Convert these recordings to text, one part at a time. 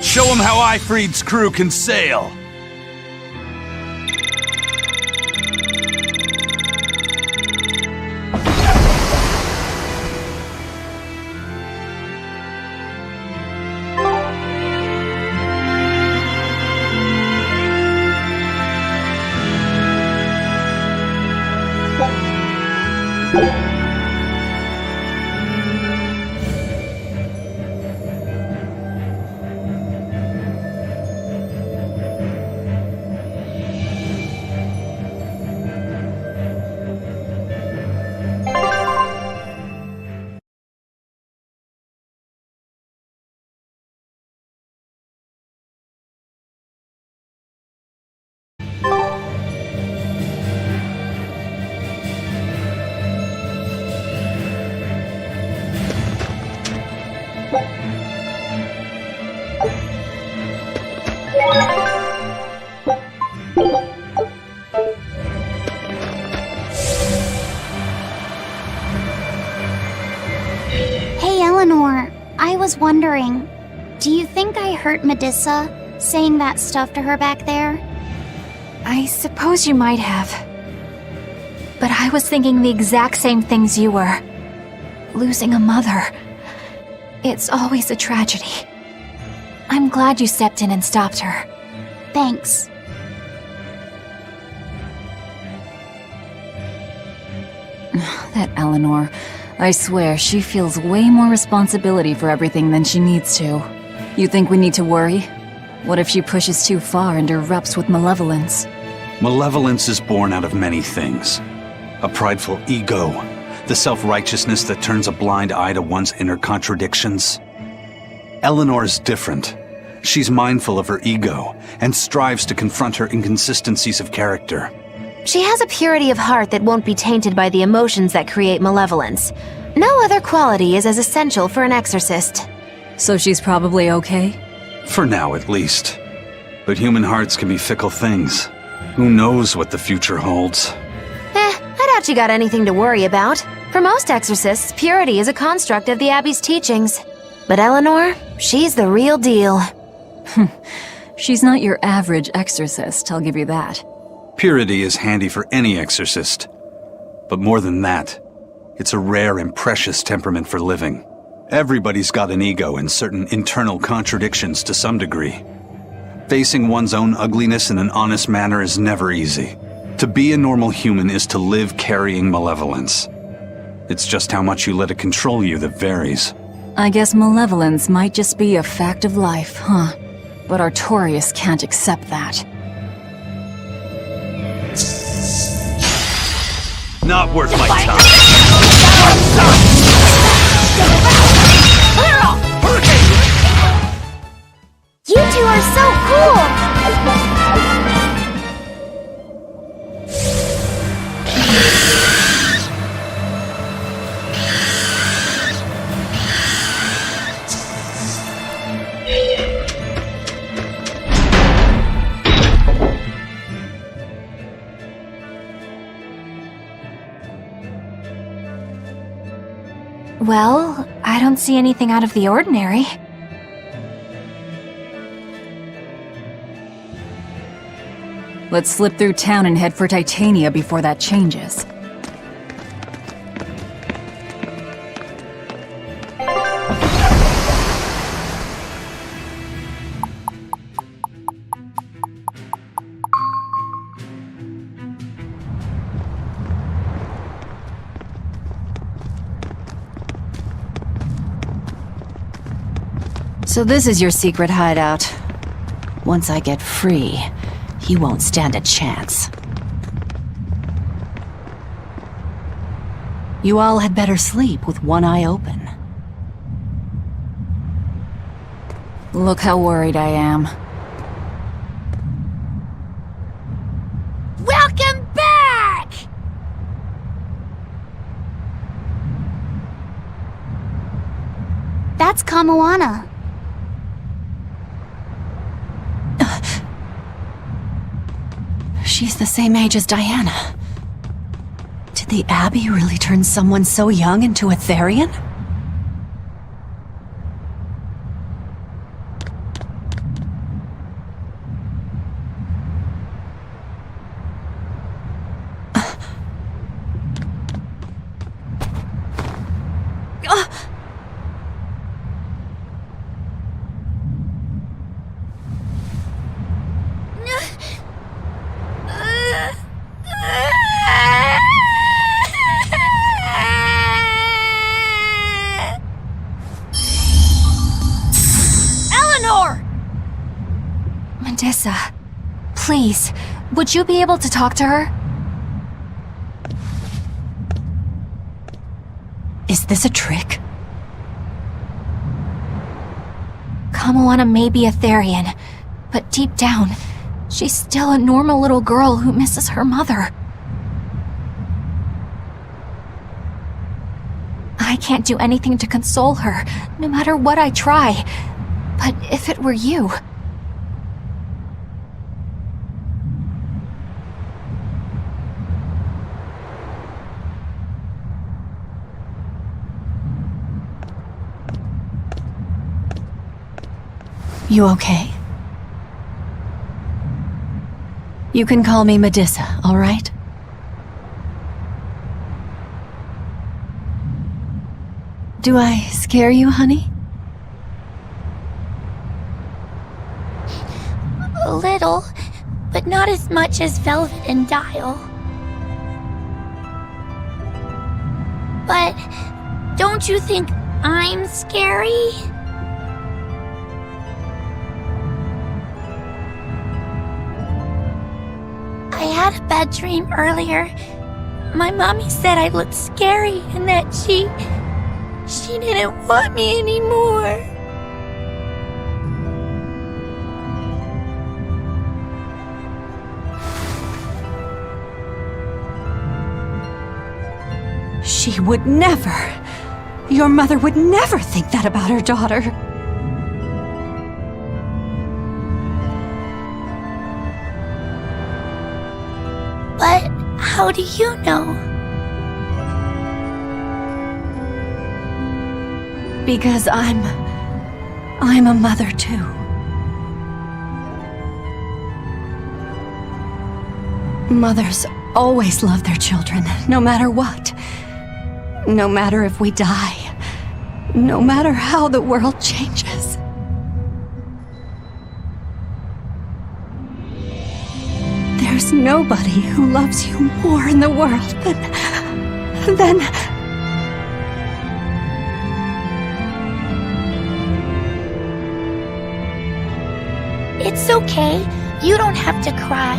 Show him how Ifried's crew can sail! I was wondering, do you think I hurt Medusa, saying that stuff to her back there? I suppose you might have. But I was thinking the exact same things you were. Losing a mother. It's always a tragedy. I'm glad you stepped in and stopped her. Thanks. That Eleanor. I swear, she feels way more responsibility for everything than she needs to. You think we need to worry? What if she pushes too far and erupts with malevolence? Malevolence is born out of many things. A prideful ego, the self-righteousness that turns a blind eye to one's inner contradictions. Eleanor's different. She's mindful of her ego and strives to confront her inconsistencies of character. She has a purity of heart that won't be tainted by the emotions that create malevolence. No other quality is as essential for an exorcist. So she's probably okay? For now, at least. But human hearts can be fickle things. Who knows what the future holds? I doubt you got anything to worry about. For most exorcists, purity is a construct of the Abbey's teachings. But Eleanor, she's the real deal. She's not your average exorcist, I'll give you that. Purity is handy for any exorcist. But more than that, it's a rare and precious temperament for living. Everybody's got an ego and certain internal contradictions to some degree. Facing one's own ugliness in an honest manner is never easy. To be a normal human is to live carrying malevolence. It's just how much you let it control you that varies. I guess malevolence might just be a fact of life, huh? But Artorias can't accept that. Not worth my time. You two are so cool! Well, I don't see anything out of the ordinary. Let's slip through town and head for Titania before that changes. So this is your secret hideout. Once I get free, he won't stand a chance. You all had better sleep with one eye open. Look how worried I am. Welcome back! That's Kamoana. She's the same age as Diana. Did the Abbey really turn someone so young into a Therian? Medissa. Please, would you be able to talk to her? Is this a trick? Kamoana may be a Therian, but deep down, she's still a normal little girl who misses her mother. I can't do anything to console her, no matter what I try. But if it were you... You okay? You can call me Medissa, all right? Do I scare you, honey? A little, but not as much as Velvet and Dial. But don't you think I'm scary? I had a bad dream earlier. My mommy said I looked scary and that she didn't want me anymore. She would never. Your mother would never think that about her daughter. But how do you know? Because I'm a mother too. Mothers always love their children, no matter what. No matter if we die. No matter how the world changes. There's nobody who loves you more in the world than... It's okay. You don't have to cry.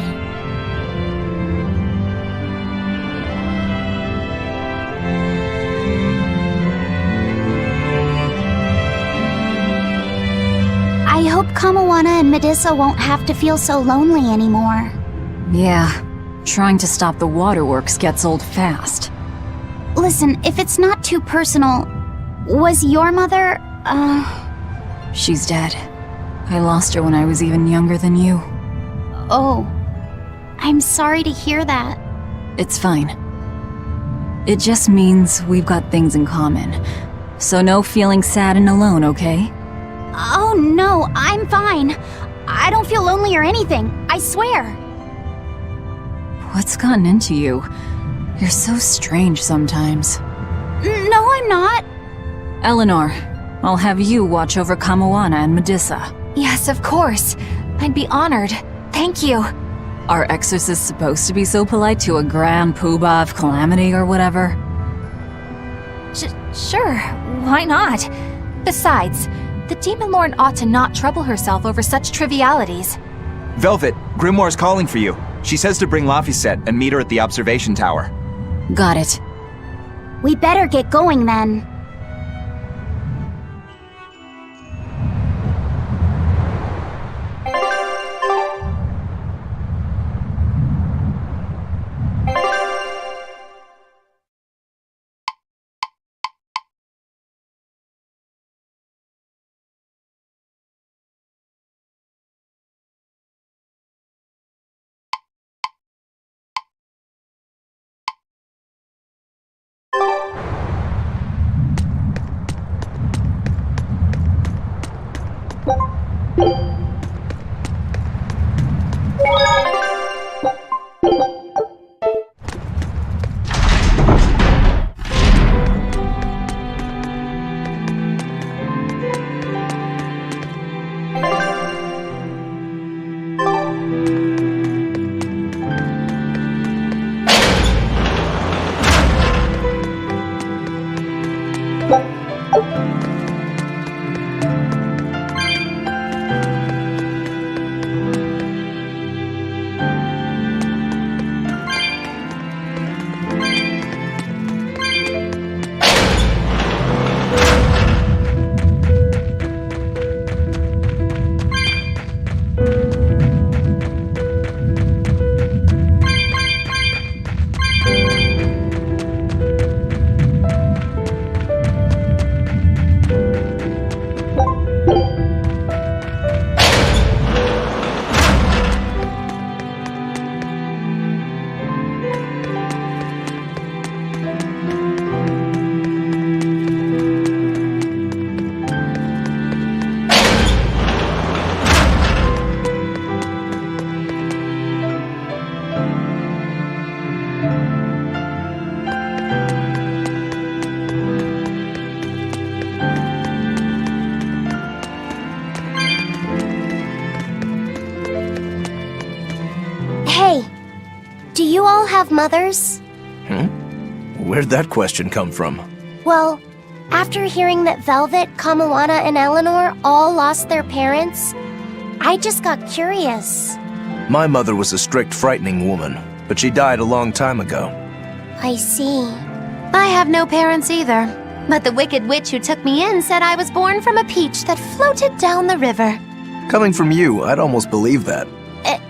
I hope Kamoana and Medissa won't have to feel so lonely anymore. Yeah, trying to stop the waterworks gets old fast. Listen, if it's not too personal, was your mother, She's dead. I lost her when I was even younger than you. Oh. I'm sorry to hear that. It's fine. It just means we've got things in common. So no feeling sad and alone, okay? Oh no, I'm fine. I don't feel lonely or anything, I swear. What's gotten into you? You're so strange sometimes. No, I'm not. Eleanor, I'll have you watch over Kamoana and Medissa. Yes, of course. I'd be honored. Thank you. Are exorcists supposed to be so polite to a grand poobah of calamity or whatever? Sure, why not? Besides, the Demon Lord ought to not trouble herself over such trivialities. Velvet, Grimoire's calling for you. She says to bring Laphicet and meet her at the observation tower. Got it. We better get going then. have mothers? Where'd that question come from? Well, after hearing that Velvet, Kamalana, and Eleanor all lost their parents, I just got curious. My mother was a strict, frightening woman, but she died a long time ago. I see. I have no parents either. But the wicked witch who took me in said I was born from a peach that floated down the river. Coming from you, I'd almost believe that.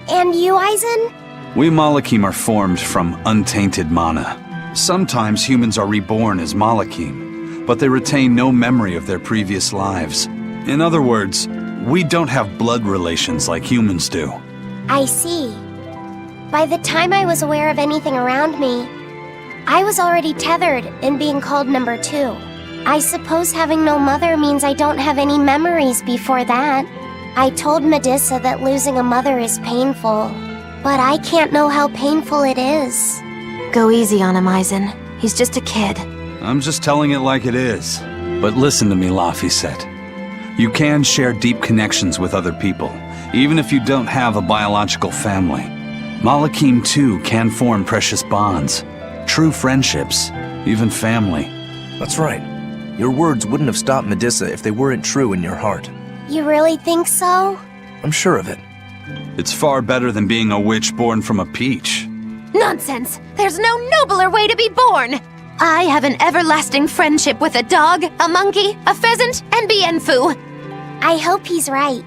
And you, Aizen? We Malakim are formed from untainted mana. Sometimes humans are reborn as Malakim, but they retain no memory of their previous lives. In other words, we don't have blood relations like humans do. I see. By the time I was aware of anything around me, I was already tethered and being called number 2. I suppose having no mother means I don't have any memories before that. I told Medusa that losing a mother is painful, but I can't know how painful it is. Go easy on him, Aizen. He's just a kid. I'm just telling it like it is. But listen to me, Laphicet. You can share deep connections with other people, even if you don't have a biological family. Malakim too can form precious bonds, true friendships, even family. That's right. Your words wouldn't have stopped Medusa if they weren't true in your heart. You really think so? I'm sure of it. It's far better than being a witch born from a peach. Nonsense! There's no nobler way to be born! I have an everlasting friendship with a dog, a monkey, a pheasant, and Bienfu. I hope he's right.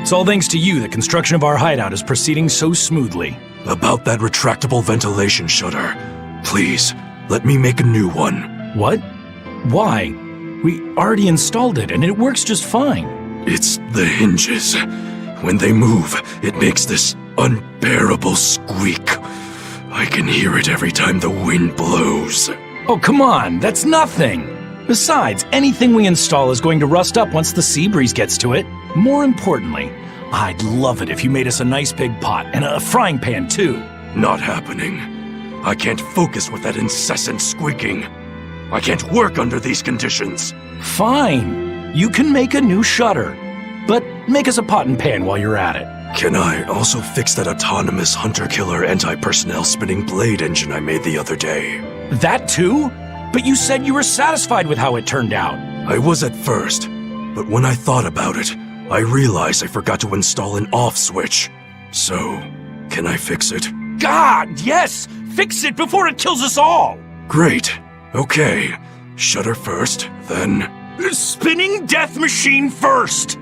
It's all thanks to you that construction of our hideout is proceeding so smoothly. About that retractable ventilation shutter. Please, let me make a new one. What? Why? We already installed it and it works just fine. It's the hinges. When they move, it makes this unbearable squeak. I can hear it every time the wind blows. Oh, come on, that's nothing. Besides, anything we install is going to rust up once the sea breeze gets to it. More importantly, I'd love it if you made us a nice big pot and a frying pan too. Not happening. I can't focus with that incessant squeaking. I can't work under these conditions. Fine. You can make a new shutter. But make us a pot and pan while you're at it. Can I also fix that autonomous hunter-killer anti-personnel spinning blade engine I made the other day? That too? But you said you were satisfied with how it turned out. I was at first, but when I thought about it, I realized I forgot to install an off switch. So, can I fix it? God, yes! Fix it before it kills us all! Great. Okay. Shutter first, then... Spinning death machine first!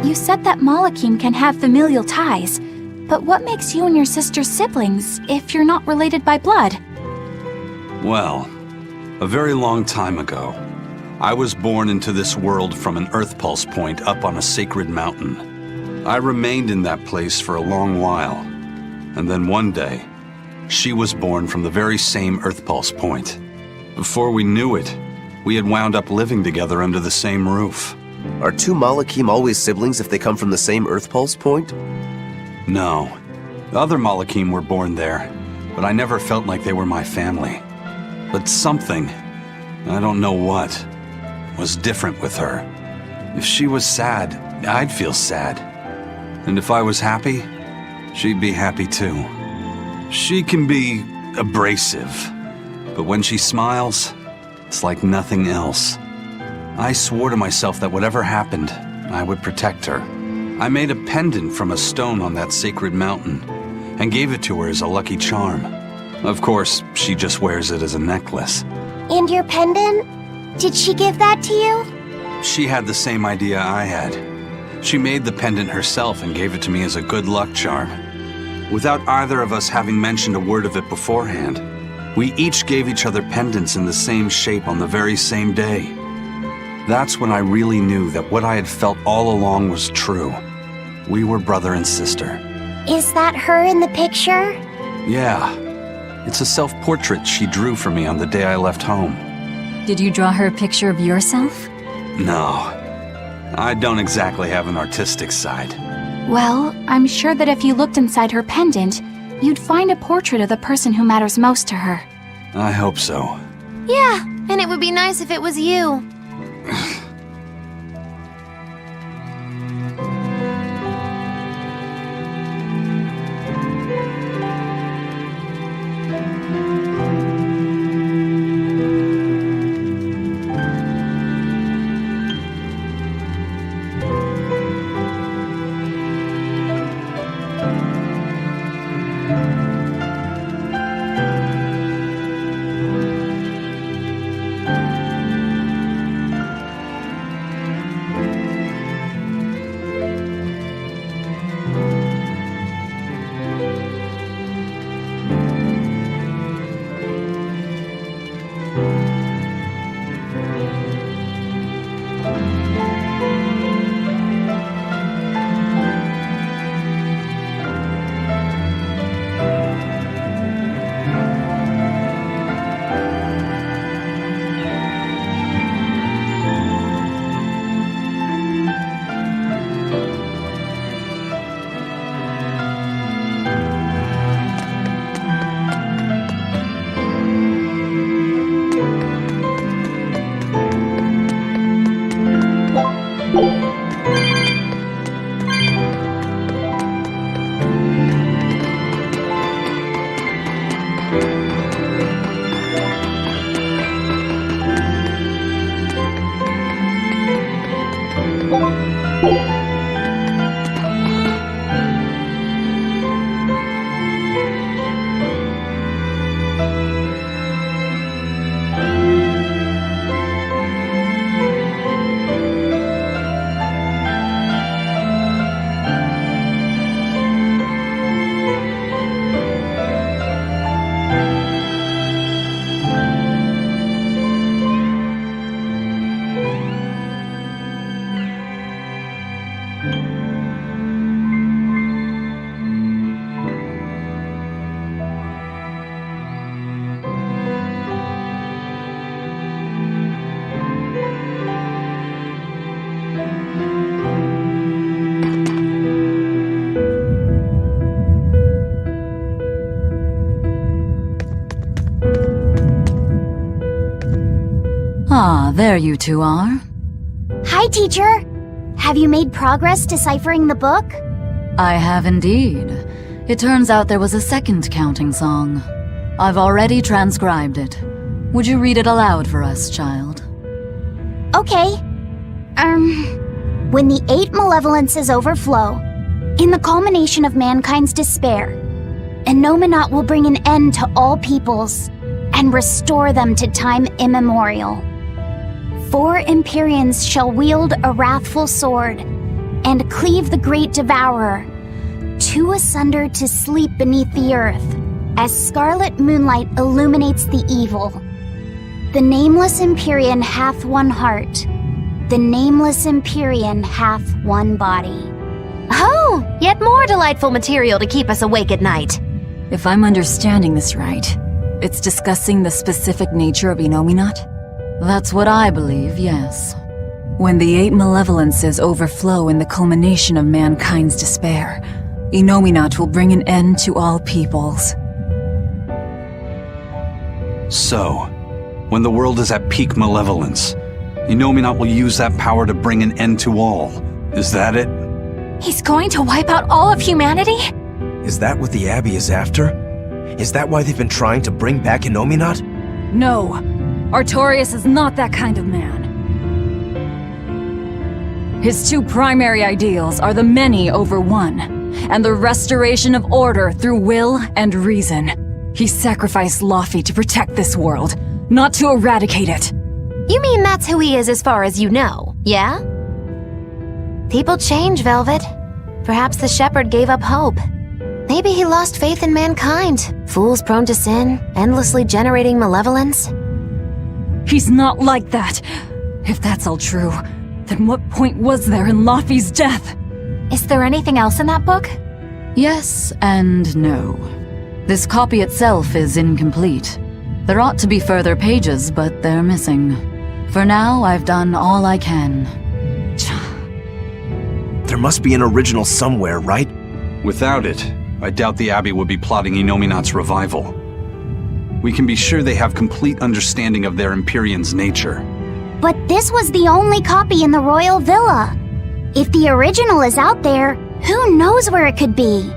You said that Malakim can have familial ties, but what makes you and your sister siblings if you're not related by blood? Well, a very long time ago, I was born into this world from an Earth Pulse point up on a sacred mountain. I remained in that place for a long while, and then one day, she was born from the very same Earth Pulse point. Before we knew it, we had wound up living together under the same roof. Are two Malakim always siblings if they come from the same Earth Pulse point? No. The other Malakim were born there, but I never felt like they were my family. But something, I don't know what, was different with her. If she was sad, I'd feel sad. And if I was happy, she'd be happy too. She can be abrasive, but when she smiles, it's like nothing else. I swore to myself that whatever happened, I would protect her. I made a pendant from a stone on that sacred mountain and gave it to her as a lucky charm. Of course, she just wears it as a necklace. And your pendant? Did she give that to you? She had the same idea I had. She made the pendant herself and gave it to me as a good luck charm. Without either of us having mentioned a word of it beforehand, we each gave each other pendants in the same shape on the very same day. That's when I really knew that what I had felt all along was true. We were brother and sister. Is that her in the picture? Yeah. It's a self-portrait she drew for me on the day I left home. Did you draw her a picture of yourself? No. I don't exactly have an artistic side. Well, I'm sure that if you looked inside her pendant, you'd find a portrait of the person who matters most to her. I hope so. Yeah, and it would be nice if it was you. Ah, there you two are. Hi, teacher. Have you made progress deciphering the book? I have indeed. It turns out there was a second counting song. I've already transcribed it. Would you read it aloud for us, child? Okay. When the 8 malevolences overflow, in the culmination of mankind's despair, and Nominat will bring an end to all peoples, and restore them to time immemorial. 4 Empyreans shall wield a wrathful sword and cleave the great devourer, 2 asunder to sleep beneath the earth, as scarlet moonlight illuminates the evil. The nameless Empyrean hath one heart, the nameless Empyrean hath one body. Oh, yet more delightful material to keep us awake at night. If I'm understanding this right, it's discussing the specific nature of Innominat? That's what I believe, yes. When the 8 malevolences overflow in the culmination of mankind's despair, Innominat will bring an end to all peoples. So, when the world is at peak malevolence, Innominat will use that power to bring an end to all. Is that it? He's going to wipe out all of humanity? Is that what the Abbey is after? Is that why they've been trying to bring back Innominat? No, Artorias is not that kind of man. His 2 primary ideals are the many over one, and the restoration of order through will and reason. He sacrificed Laufey to protect this world, not to eradicate it. You mean that's who he is as far as you know, yeah? People change, Velvet. Perhaps the shepherd gave up hope. Maybe he lost faith in mankind. Fools prone to sin, endlessly generating malevolence. He's not like that. If that's all true, then what point was there in Laufey's death? Is there anything else in that book? Yes and no. This copy itself is incomplete. There ought to be further pages, but they're missing. For now, I've done all I can. There must be an original somewhere, right? Without it, I doubt the Abbey would be plotting Innominat's revival. We can be sure they have complete understanding of their Empyrean's nature. But this was the only copy in the royal villa. If the original is out there, who knows where it could be?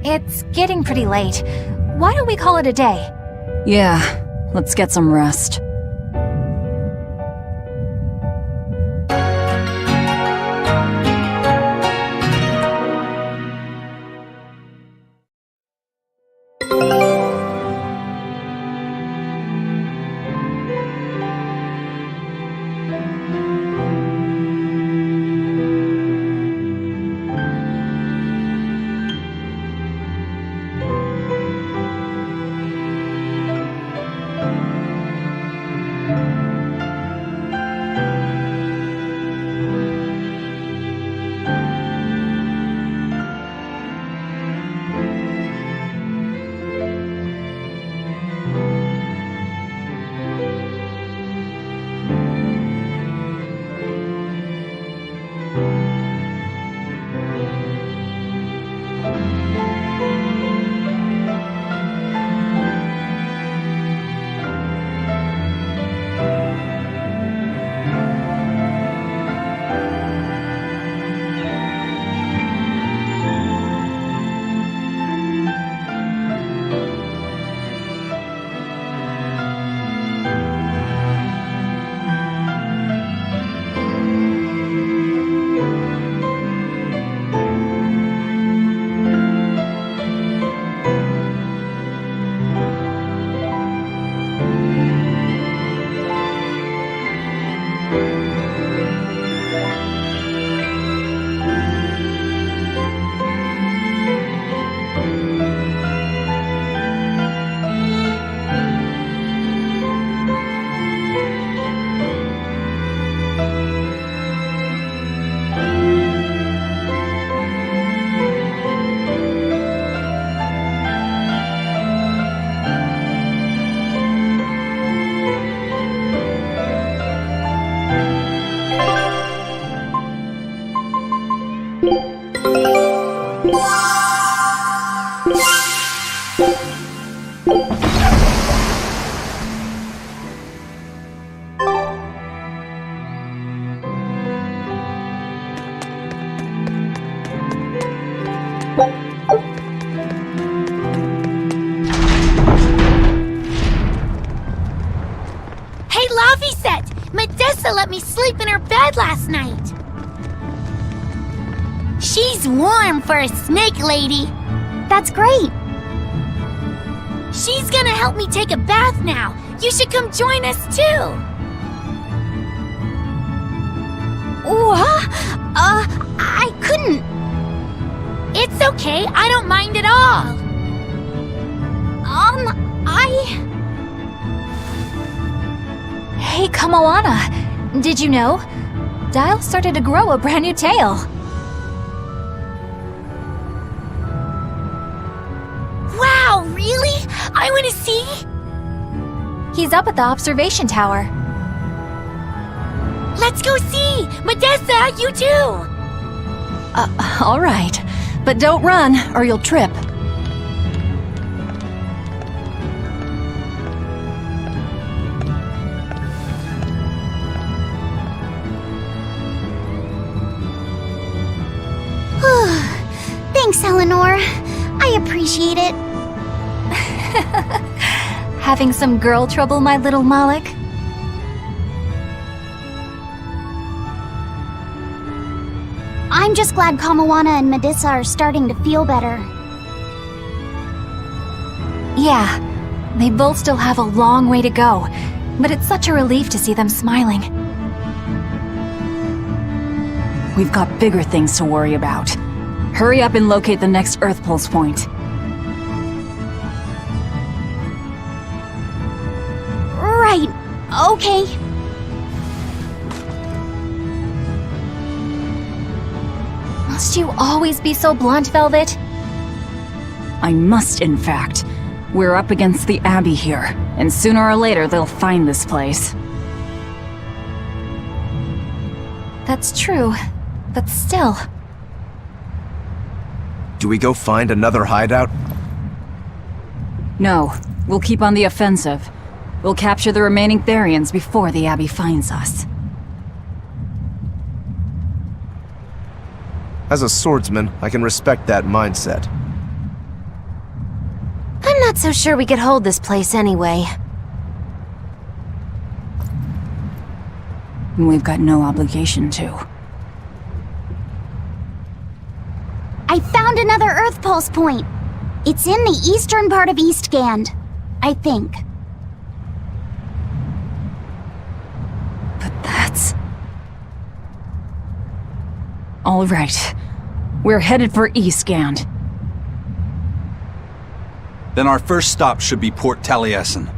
It's getting pretty late. Why don't we call it a day? Yeah, let's get some rest. Hey, Laufey, Medessa let me sleep in her bed last night. She's warm for a snake lady. That's great. She's gonna help me take a bath now. You should come join us too. What? I couldn't. It's okay. I don't mind at all. Hey, Kamoana. Did you know? Dial started to grow a brand new tail. Wow, really? I want to see. He's up at the observation tower. Let's go see. Modessa, you too. All right. But don't run, or you'll trip. Thanks, Eleanor. I appreciate it. Having some girl trouble, my little Malik? I'm just glad Kamoana and Modessa are starting to feel better. Yeah, they both still have a long way to go, but it's such a relief to see them smiling. We've got bigger things to worry about. Hurry up and locate the next Earth Pulse point. Right. Okay. Must you always be so blunt, Velvet? I must, in fact. We're up against the Abbey here, and sooner or later they'll find this place. That's true, but still. Do we go find another hideout? No, we'll keep on the offensive. We'll capture the remaining Therians before the Abbey finds us. As a swordsman, I can respect that mindset. I'm not so sure we could hold this place anyway. We've got no obligation to. I found another Earth Pulse point. It's in the eastern part of Eastgand, I think. But that's... All right. We're headed for Eastgand. Then our first stop should be Port Taliesin.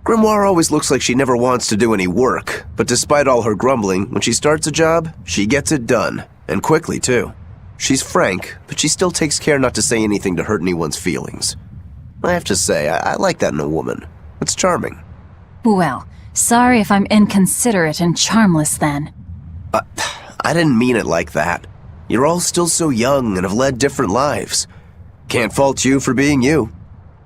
Grimoire always looks like she never wants to do any work, but despite all her grumbling, when she starts a job, she gets it done. And quickly, too. She's frank, but she still takes care not to say anything to hurt anyone's feelings. I have to say, I like that in a woman. It's charming. Well, sorry if I'm inconsiderate and charmless then. I didn't mean it like that. You're all still so young and have led different lives. Can't fault you for being you.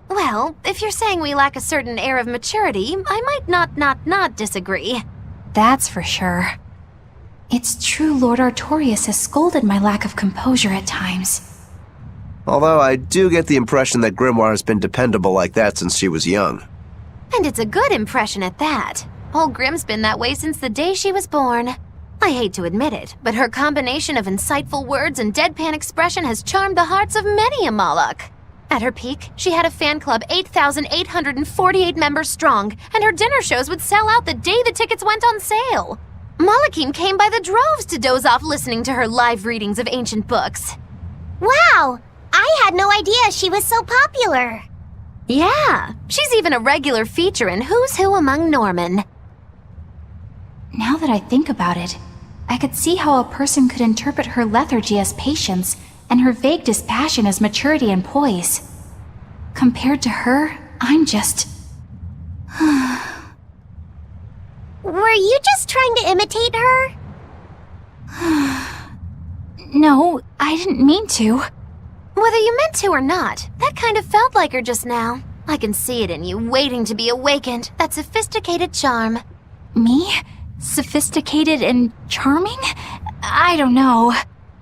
Well, if you're saying we lack a certain air of maturity, I might not disagree. That's for sure. It's true Lord Artorius has scolded my lack of composure at times. Although I do get the impression that Grimoire has been dependable like that since she was young. And it's a good impression at that. Old Grim's been that way since the day she was born. I hate to admit it, but her combination of insightful words and deadpan expression has charmed the hearts of many a Moloch. At her peak, she had a fan club 8,848 members strong, and her dinner shows would sell out the day the tickets went on sale. Malachim came by the droves to doze off listening to her live readings of ancient books. Wow! I had no idea she was so popular. Yeah, she's even a regular feature in Who's Who Among Norman. Now that I think about it, I could see how a person could interpret her lethargy as patience and her vague dispassion as maturity and poise. Compared to her, I'm just... Were you just trying to imitate her? No, I didn't mean to. Whether you meant to or not, that kind of felt like her just now. I can see it in you, waiting to be awakened, that sophisticated charm. Me? Sophisticated and charming? I don't know.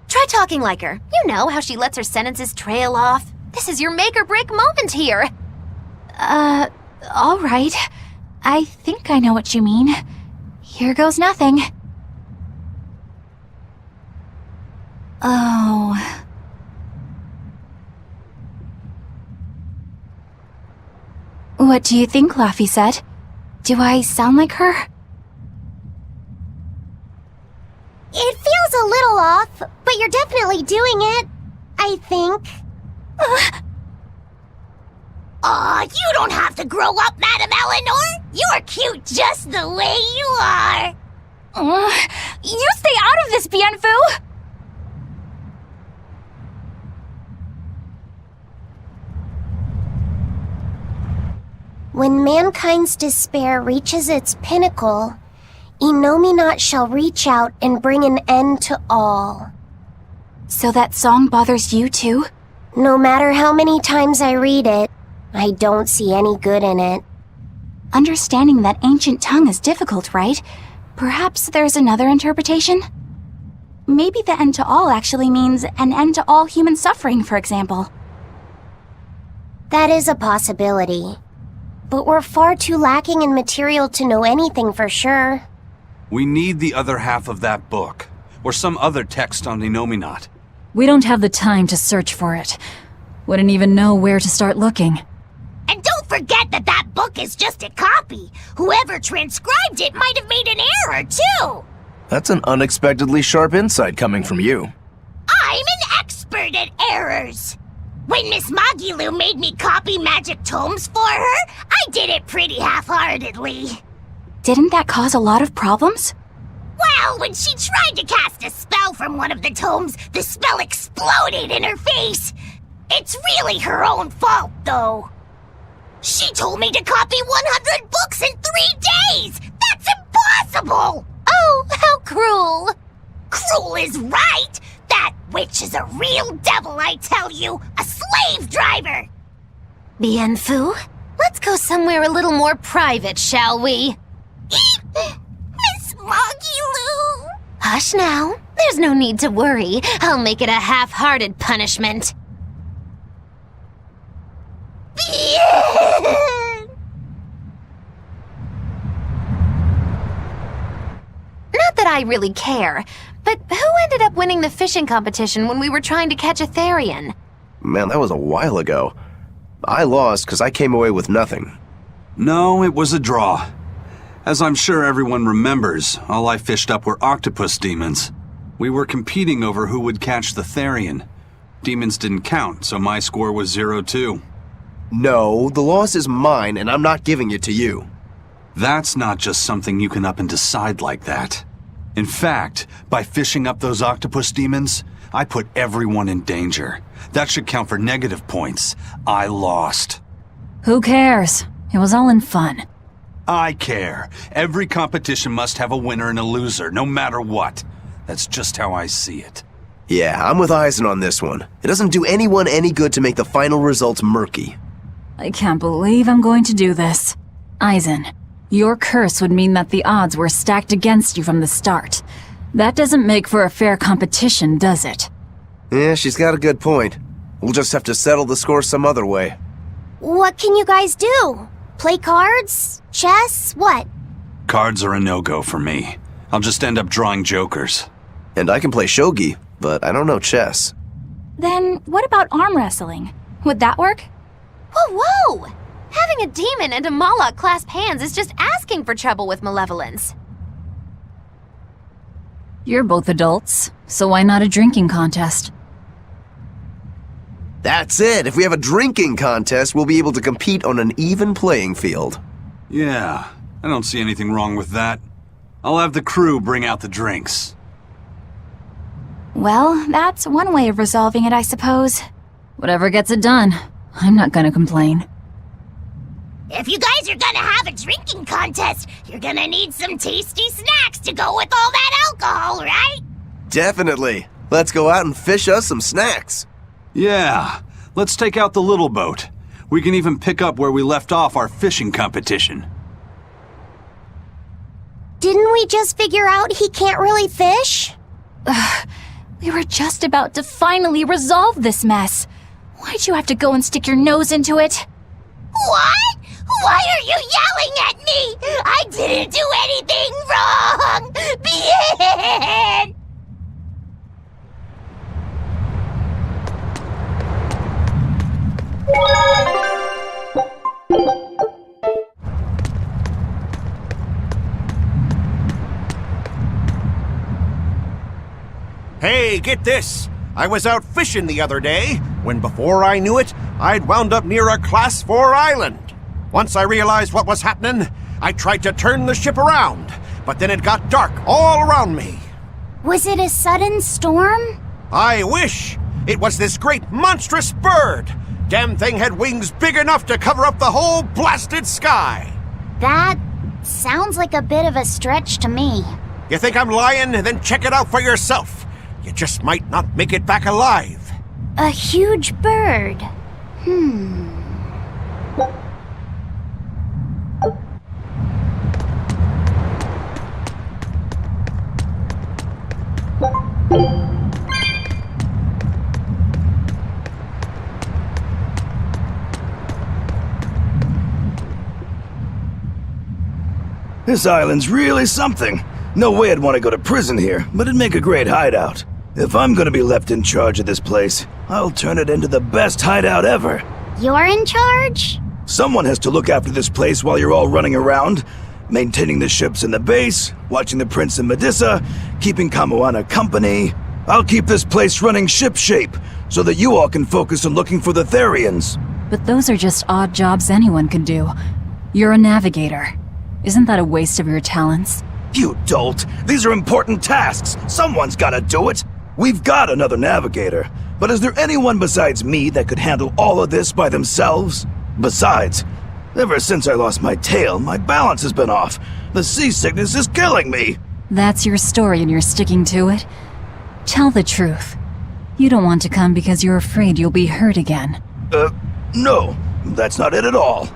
Try talking like her. You know how she lets her sentences trail off. This is your make-or-break moment here. All right. I think I know what you mean. Here goes nothing. Oh. What do you think, Laffy said? Do I sound like her? It feels a little off, but you're definitely doing it. I think. Aw, you don't have to grow up, Madam Eleanor! You're cute just the way you are! You stay out of this, Bienfu! When mankind's despair reaches its pinnacle, Innominat shall reach out and bring an end to all. So that song bothers you too? No matter how many times I read it, I don't see any good in it. Understanding that ancient tongue is difficult, right? Perhaps there's another interpretation? Maybe the end to all actually means an end to all human suffering, for example. That is a possibility. But we're far too lacking in material to know anything for sure. We need the other half of that book, or some other text on Innominat. We don't have the time to search for it. Wouldn't even know where to start looking. And don't forget that that book is just a copy. Whoever transcribed it might have made an error, too. That's an unexpectedly sharp insight coming from you. I'm an expert at errors. When Miss Magilu made me copy magic tomes for her, I did it pretty half-heartedly. Didn't that cause a lot of problems? Well, when she tried to cast a spell from one of the tomes, the spell exploded in her face. It's really her own fault, though. She told me to copy 100 books in 3 days! That's impossible! Oh, how cruel! Cruel is right! That witch is a real devil, I tell you! A slave driver! Bienfu, let's go somewhere a little more private, shall we? Miss Magilu! Hush now. There's no need to worry. I'll make it a half-hearted punishment. Not that I really care, but who ended up winning the fishing competition when we were trying to catch a Therian? Man, that was a while ago. I lost because I came away with nothing. No, it was a draw. As I'm sure everyone remembers, all I fished up were octopus demons. We were competing over who would catch the Therian. Demons didn't count, so my score was 0-2. No, the loss is mine, and I'm not giving it to you. That's not just something you can up and decide like that. In fact, by fishing up those octopus demons, I put everyone in danger. That should count for negative points. I lost. Who cares? It was all in fun. I care. Every competition must have a winner and a loser, no matter what. That's just how I see it. Yeah, I'm with Eisen on this one. It doesn't do anyone any good to make the final results murky. I can't believe I'm going to do this. Eisen, your curse would mean that the odds were stacked against you from the start. That doesn't make for a fair competition, does it? Yeah, she's got a good point. We'll just have to settle the score some other way. What can you guys do? Play cards? Chess? What? Cards are a no-go for me. I'll just end up drawing jokers. And I can play shogi, but I don't know chess. Then what about arm wrestling? Would that work? Whoa, whoa! Having a demon and a Moloch clasp hands is just asking for trouble with malevolence. You're both adults, so why not a drinking contest? That's it! If we have a drinking contest, we'll be able to compete on an even playing field. Yeah, I don't see anything wrong with that. I'll have the crew bring out the drinks. Well, that's one way of resolving it, I suppose. Whatever gets it done. I'm not gonna complain. If you guys are gonna have a drinking contest, you're gonna need some tasty snacks to go with all that alcohol, right? Definitely. Let's go out and fish us some snacks. Yeah, let's take out the little boat. We can even pick up where we left off our fishing competition. Didn't we just figure out he can't really fish? We were just about to finally resolve this mess. Why'd you have to go and stick your nose into it? What? Why are you yelling at me? I didn't do anything wrong! Bien! Hey, get this! I was out fishing the other day, when before I knew it, I'd wound up near a Class 4 island. Once I realized what was happening, I tried to turn the ship around, but then it got dark all around me. Was it a sudden storm? I wish! It was this great monstrous bird! Damn thing had wings big enough to cover up the whole blasted sky! That sounds like a bit of a stretch to me. You think I'm lying? Then check it out for yourself. You just might not make it back alive. A huge bird. This island's really something. No way I'd want to go to prison here, but it'd make a great hideout. If I'm gonna be left in charge of this place, I'll turn it into the best hideout ever. You're in charge? Someone has to look after this place while you're all running around, maintaining the ships in the base, watching the Prince and Medusa, keeping Kamoana company. I'll keep this place running ship-shape, so that you all can focus on looking for the Therians. But those are just odd jobs anyone can do. You're a navigator. Isn't that a waste of your talents? You dolt! These are important tasks! Someone's gotta do it! We've got another navigator, but is there anyone besides me that could handle all of this by themselves? Besides, ever since I lost my tail, my balance has been off. The seasickness is killing me! That's your story and you're sticking to it? Tell the truth. You don't want to come because you're afraid you'll be hurt again. No, that's not it at all.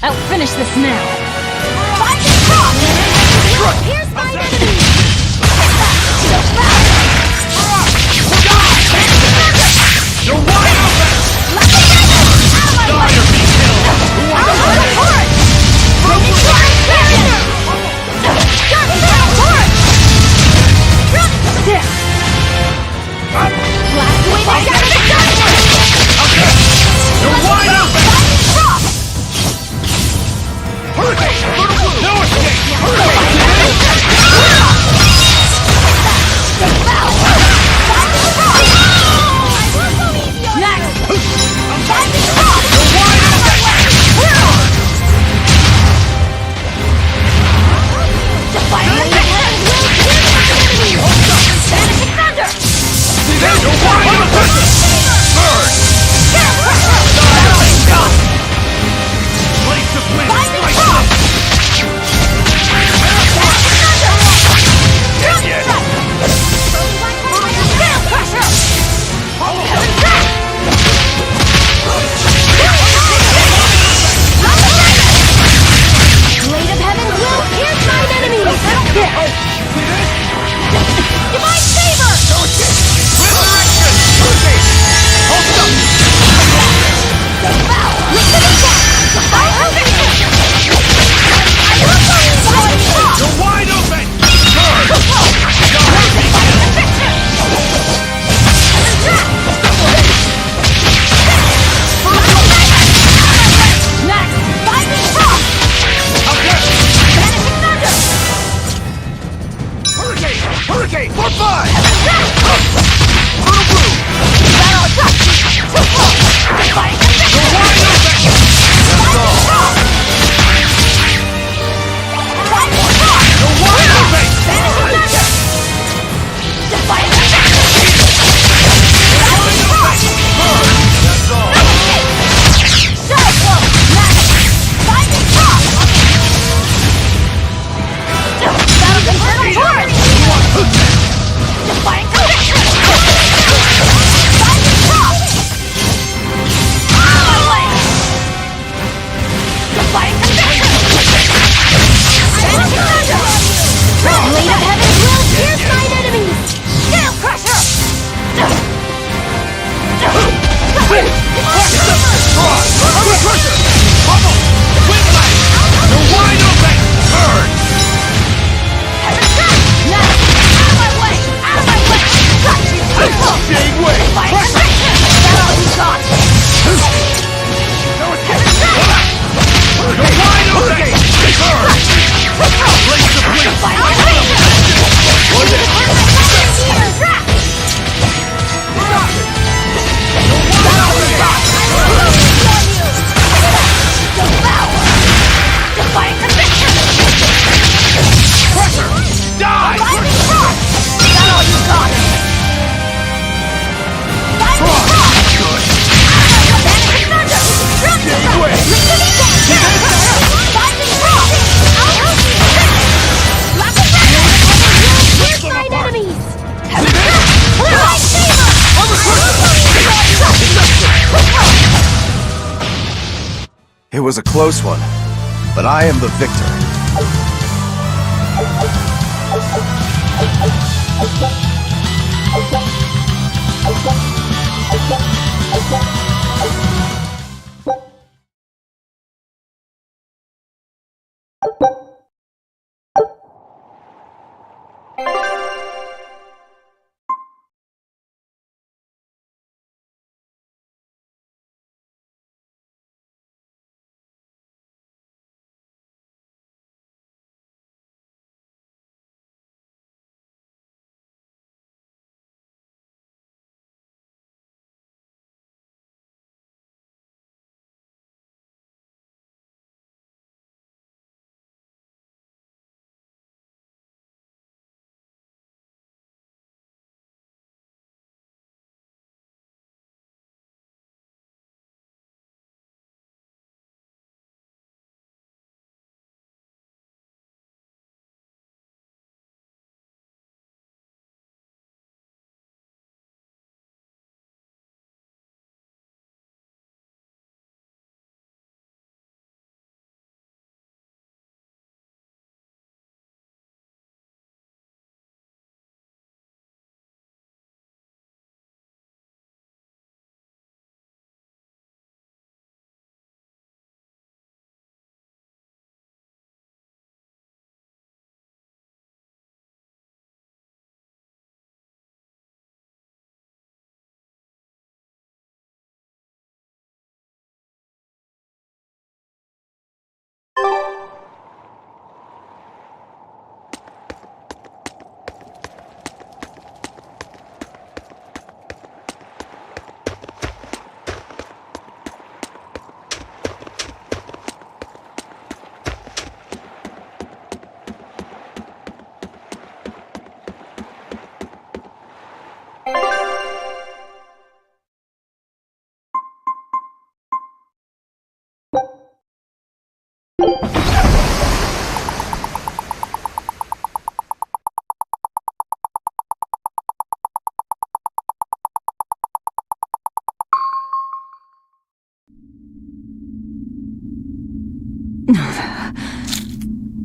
I'll finish this now. Here's my enemy! You're wide open! Dire be killed! I'll hold a port! Flying barrier! Sharp sail port! Blast away my You're wide open! It was a close one, but I am the victor.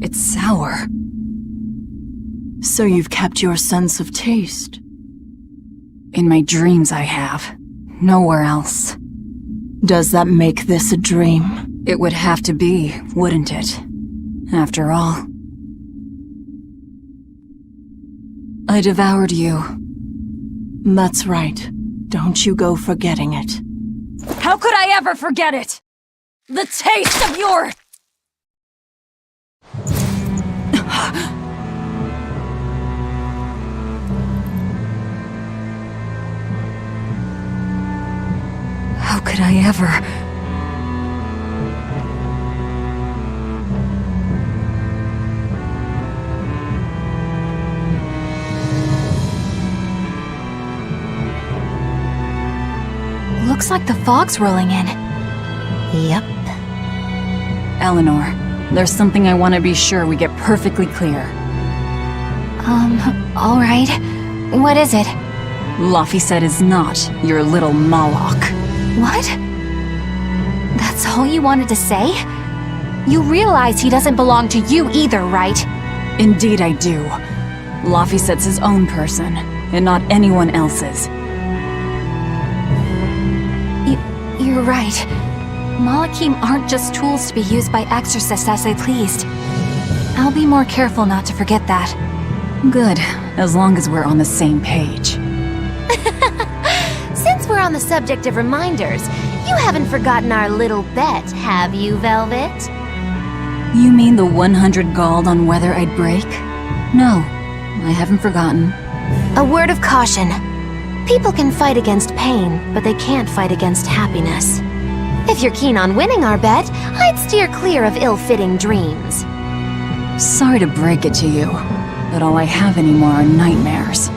It's sour. So you've kept your sense of taste? In my dreams I have. Nowhere else. Does that make this a dream? It would have to be, wouldn't it? After all. I devoured you. That's right. Don't you go forgetting it. How could I ever forget it? The taste of your... How could I ever... Looks like the fog's rolling in. Yep. Eleanor, there's something I want to be sure we get perfectly clear. Alright. What is it? Laphicet is not your little Moloch. What? That's all you wanted to say? You realize he doesn't belong to you either, right? Indeed I do. Laphicet's his own person, and not anyone else's. You're right. Malachim aren't just tools to be used by exorcists as they pleased. I'll be more careful not to forget that. Good, as long as we're on the same page. Since we're on the subject of reminders, you haven't forgotten our little bet, have you, Velvet? You mean the 100 gold on whether I'd break? No, I haven't forgotten. A word of caution. People can fight against pain, but they can't fight against happiness. If you're keen on winning our bet, I'd steer clear of ill-fitting dreams. Sorry to break it to you, but all I have anymore are nightmares.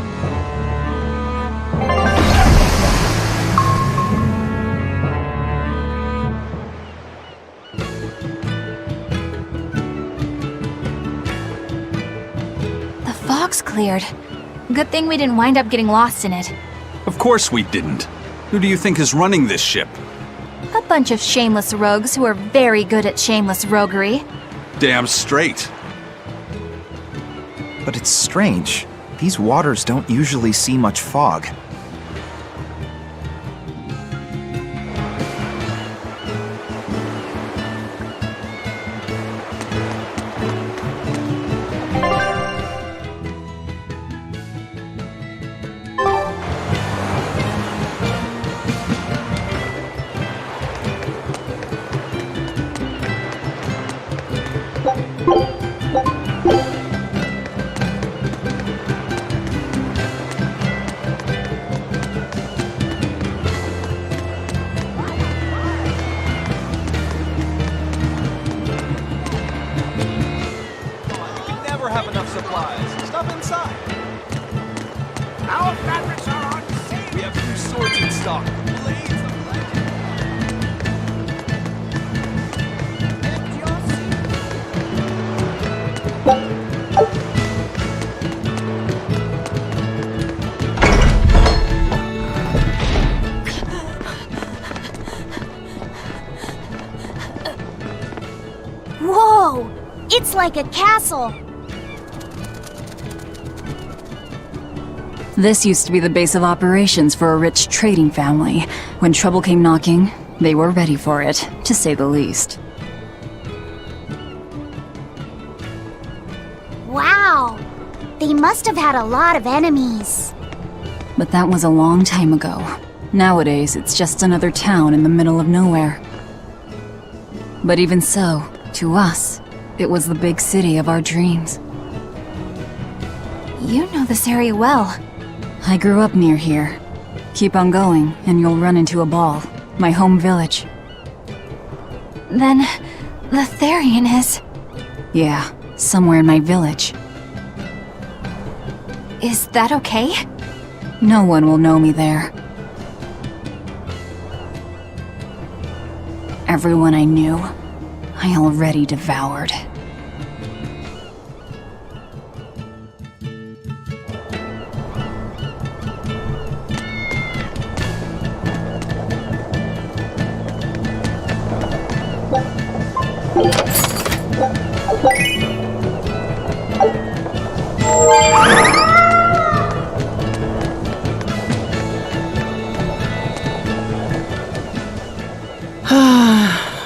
The fog's cleared. Good thing we didn't wind up getting lost in it. Of course we didn't. Who do you think is running this ship? A bunch of shameless rogues who are very good at shameless roguery. Damn straight. But it's strange. These waters don't usually see much fog. Whoa! It's like a castle. This used to be the base of operations for a rich trading family. When trouble came knocking, they were ready for it, to say the least. Wow! They must have had a lot of enemies. But that was a long time ago. Nowadays, it's just another town in the middle of nowhere. But even so, to us, it was the big city of our dreams. You know this area well. I grew up near here. Keep on going, and you'll run into a ball. My home village. Then, the Therian is... Yeah, somewhere in my village. Is that okay? No one will know me there. Everyone I knew, I already devoured.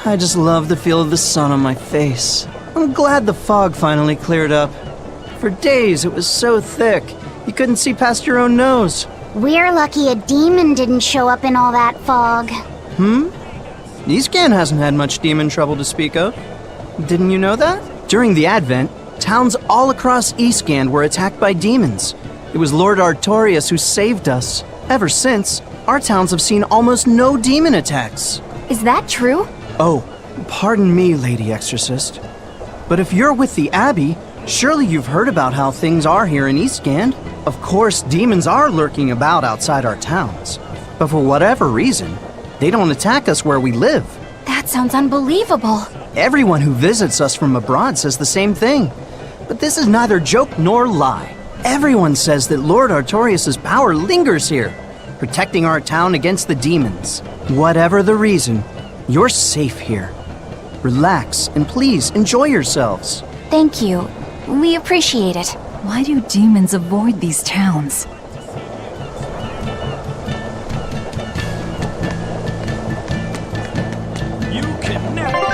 I just love the feel of the sun on my face. I'm glad the fog finally cleared up. For days it was so thick, you couldn't see past your own nose. We're lucky a demon didn't show up in all that fog. Eastcan hasn't had much demon trouble to speak of. Didn't you know that? During the Advent, towns all across Eastcan were attacked by demons. It was Lord Artorius who saved us. Ever since, our towns have seen almost no demon attacks. Is that true? Oh, pardon me, Lady Exorcist. But if you're with the Abbey, surely you've heard about how things are here in Eastgand. Of course, demons are lurking about outside our towns. But for whatever reason, they don't attack us where we live. That sounds unbelievable. Everyone who visits us from abroad says the same thing. But this is neither joke nor lie. Everyone says that Lord Artorius' power lingers here, protecting our town against the demons. Whatever the reason, you're safe here. Relax, and please enjoy yourselves. Thank you. We appreciate it. Why do demons avoid these towns? You can never...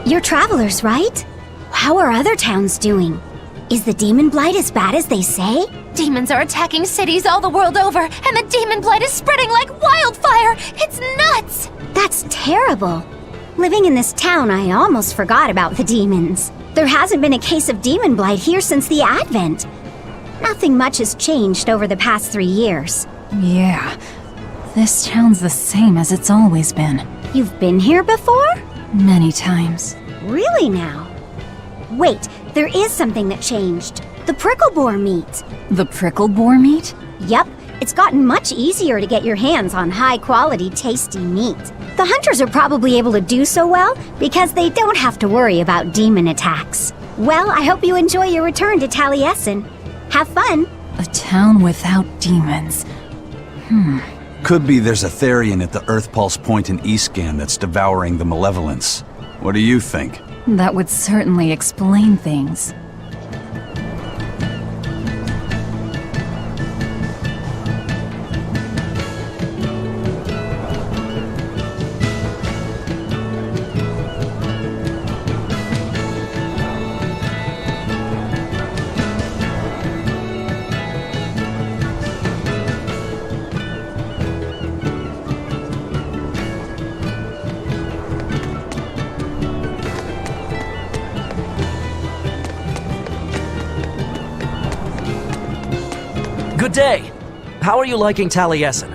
You're travelers, right? How are other towns doing? Is the demon blight as bad as they say? Demons are attacking cities all the world over, and the demon blight is spreading like wildfire! It's nuts! That's terrible. Living in this town, I almost forgot about the demons. There hasn't been a case of demon blight here since the Advent. Nothing much has changed over the past 3 years. Yeah, this town's the same as it's always been. You've been here before? Many times. Really now? Wait, there is something that changed. The prickle boar meat. The prickle boar meat? Yep, It's gotten much easier to get your hands on high-quality, tasty meat. The hunters are probably able to do so well because they don't have to worry about demon attacks. Well, I hope you enjoy your return to Taliesin. Have fun! A town without demons. Could be there's a Therian at the Earth Pulse Point in Eastgan that's devouring the malevolence. What do you think? That would certainly explain things. Good day. How are you liking Taliesin?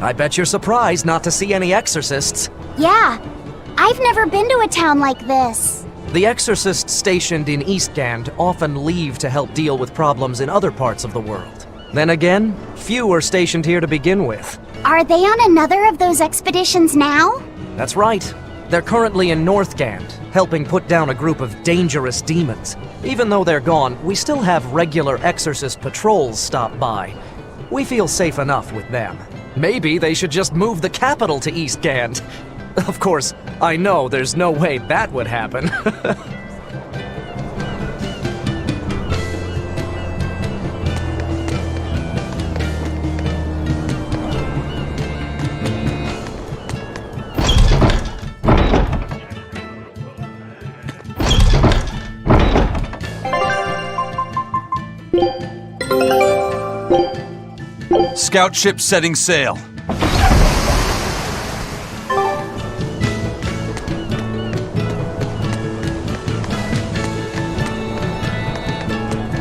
I bet you're surprised not to see any exorcists. Yeah, I've never been to a town like this. The exorcists stationed in Eastgand often leave to help deal with problems in other parts of the world. Then again, few are stationed here to begin with. Are they on another of those expeditions now? That's right. They're currently in Northgand, helping put down a group of dangerous demons. Even though they're gone, we still have regular exorcist patrols stop by. We feel safe enough with them. Maybe they should just move the capital to Eastgand. Of course, I know there's no way that would happen. Scout ship setting sail.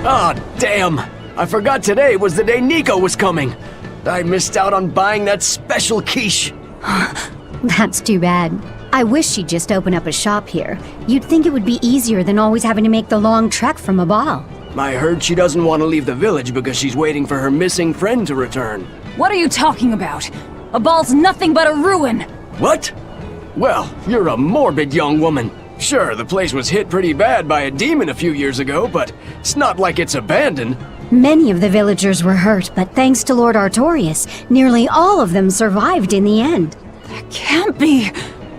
Ah, damn! I forgot today was the day Nico was coming. I missed out on buying that special quiche. That's too bad. I wish she'd just open up a shop here. You'd think it would be easier than always having to make the long trek from a ball. I heard she doesn't want to leave the village because she's waiting for her missing friend to return. What are you talking about? A ball's nothing but a ruin! What? Well, you're a morbid young woman. Sure, the place was hit pretty bad by a demon a few years ago, but it's not like it's abandoned. Many of the villagers were hurt, but thanks to Lord Artorius, nearly all of them survived in the end. That can't be!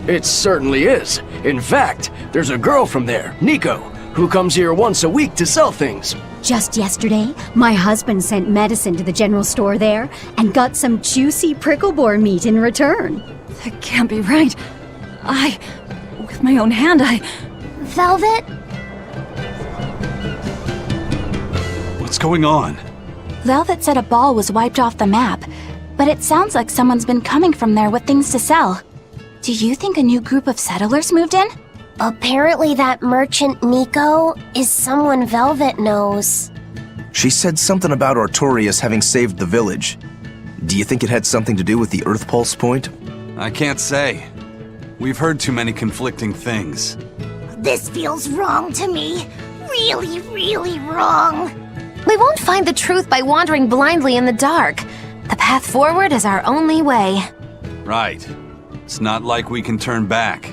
It certainly is. In fact, there's a girl from there, Nico, who comes here once a week to sell things. Just yesterday, my husband sent medicine to the general store there and got some juicy prickle boar meat in return. That can't be right. With my own hand, Velvet? What's going on? Velvet said a ball was wiped off the map, but it sounds like someone's been coming from there with things to sell. Do you think a new group of settlers moved in? Apparently that merchant Nico is someone Velvet knows. She said something about Artorius having saved the village. Do you think it had something to do with the Earth Pulse Point? I can't say. We've heard too many conflicting things. This feels wrong to me. Really, really wrong. We won't find the truth by wandering blindly in the dark. The path forward is our only way. Right. It's not like we can turn back.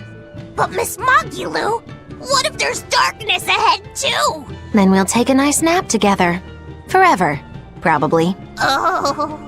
But Miss Mogulu, what if there's darkness ahead too? Then we'll take a nice nap together. Forever, probably. Oh.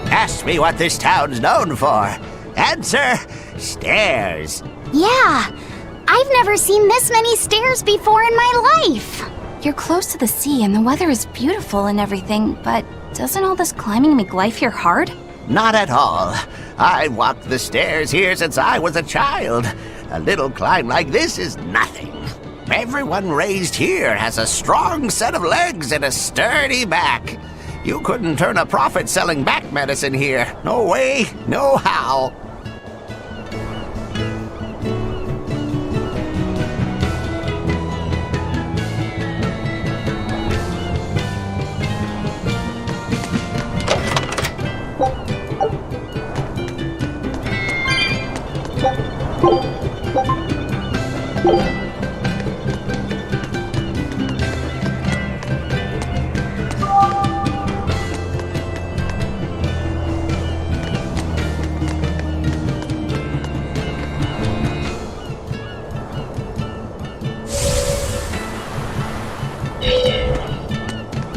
Ask me what this town's known for. Answer, stairs. Yeah, I've never seen this many stairs before in my life. You're close to the sea and the weather is beautiful and everything, but doesn't all this climbing make life here hard? Not at all. I've walked the stairs here since I was a child. A little climb like this is nothing. Everyone raised here has a strong set of legs and a sturdy back. You couldn't turn a profit selling back medicine here. No way, no how.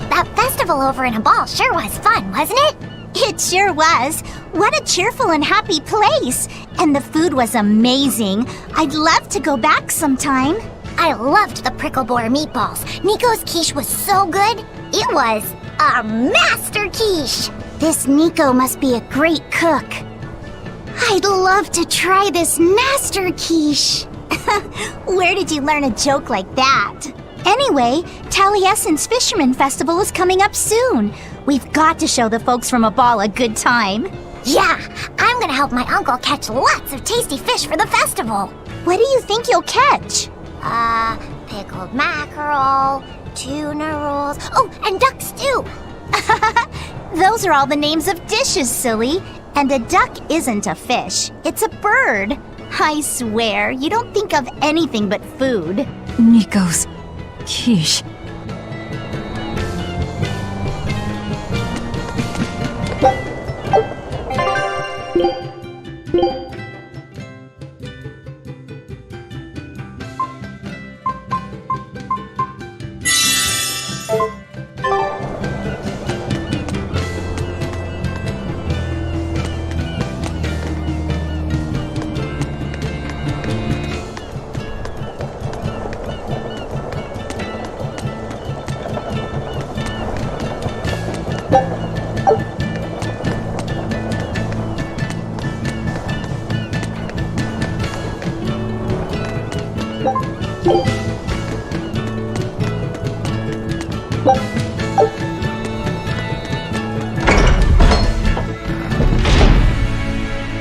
That festival over in a ball sure was fun, wasn't it? It sure was. What a cheerful and happy place. And the food was amazing. I'd love to go back sometime. I loved the prickle boar meatballs. Nico's quiche was so good. It was a master quiche. This Nico must be a great cook. I'd love to try this master quiche. Where did you learn a joke like that? Anyway, Taliesin's Fisherman Festival is coming up soon. We've got to show the folks from Abal a good time. Yeah, I'm gonna help my uncle catch lots of tasty fish for the festival. What do you think you'll catch? Pickled mackerel, tuna rolls, oh, and duck stew. Those are all the names of dishes, silly. And a duck isn't a fish, it's a bird. I swear, you don't think of anything but food. Nico's quiche.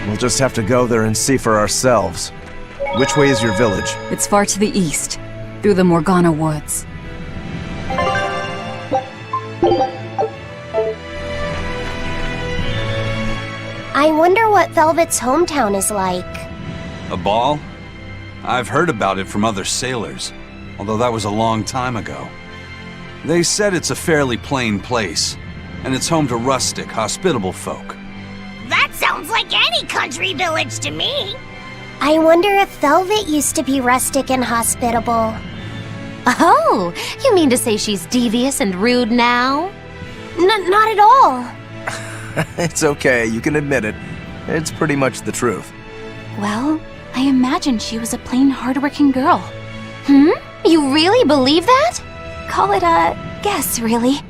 We'll just have to go there and see for ourselves. Which way is your village? It's far to the east, through the Morgana woods. I wonder what Velvet's hometown is like. A ball? I've heard about it from other sailors, although that was a long time ago. They said it's a fairly plain place, and it's home to rustic, hospitable folk. That sounds like any country village to me. I wonder if Velvet used to be rustic and hospitable. Oh, you mean to say she's devious and rude now? Not at all. It's okay, you can admit it. It's pretty much the truth. Well, I imagine she was a plain, hardworking girl. You really believe that? Call it a guess, really.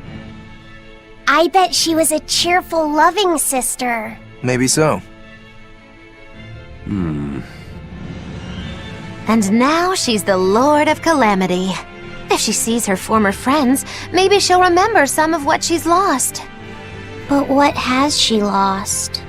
I bet she was a cheerful, loving sister. Maybe so. And now she's the Lord of Calamity. If she sees her former friends, maybe she'll remember some of what she's lost. But what has she lost?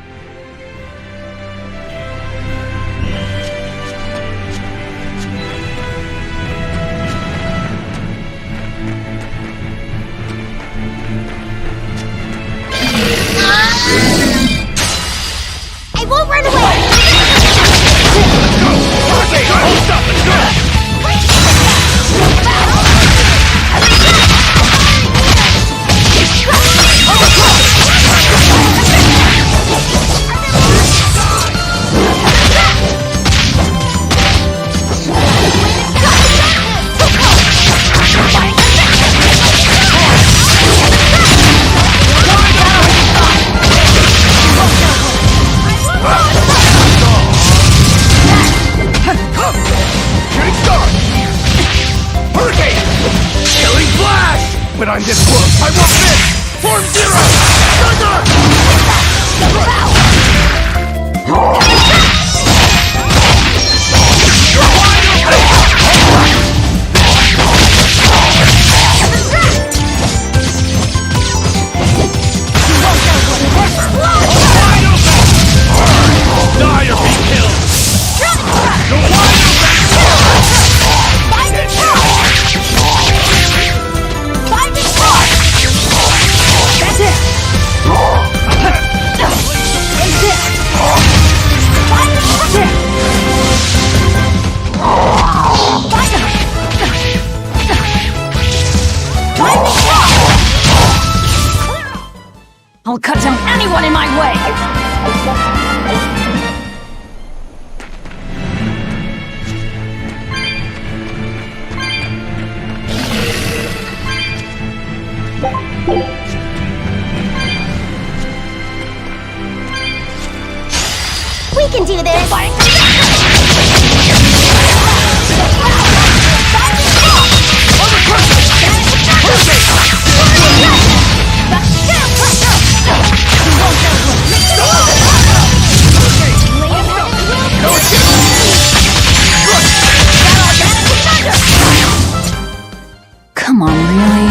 I won't run away! time this works, I will miss! Form Zero! Die or be killed! That's it! I'll cut down anyone in my way! We can do this! Come on, really?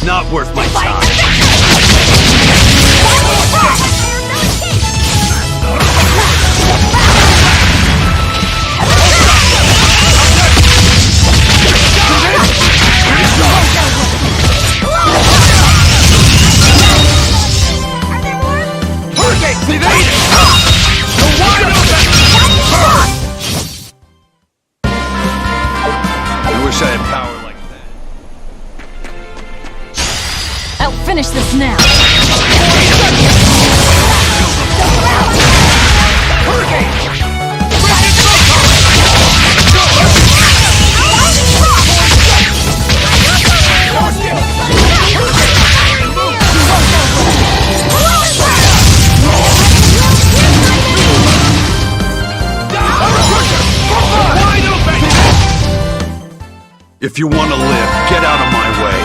Not worth my time. Hurricane's evaded! You're wide open! I wish I had power like that. I'll finish this now! If you want to live, get out of my way.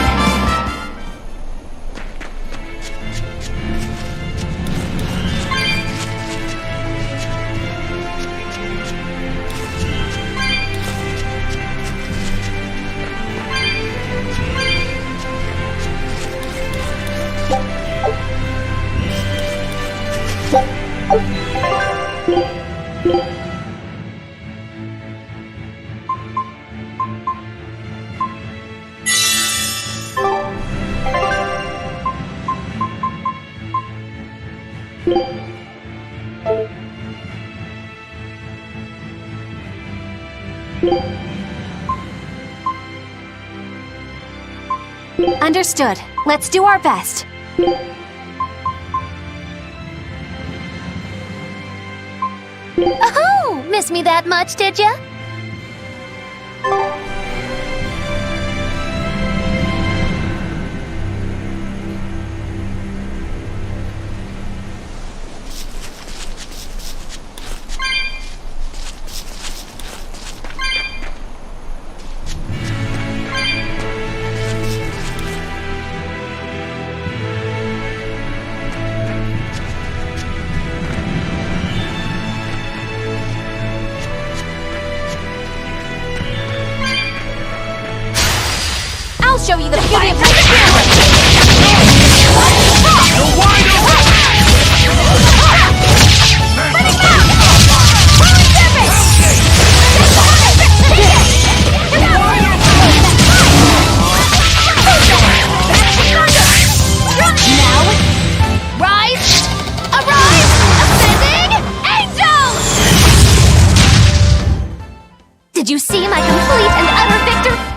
Understood. Let's do our best. Oh, miss me that much, did ya? show you the beauty of my spirit! Did you see my complete and utter victory?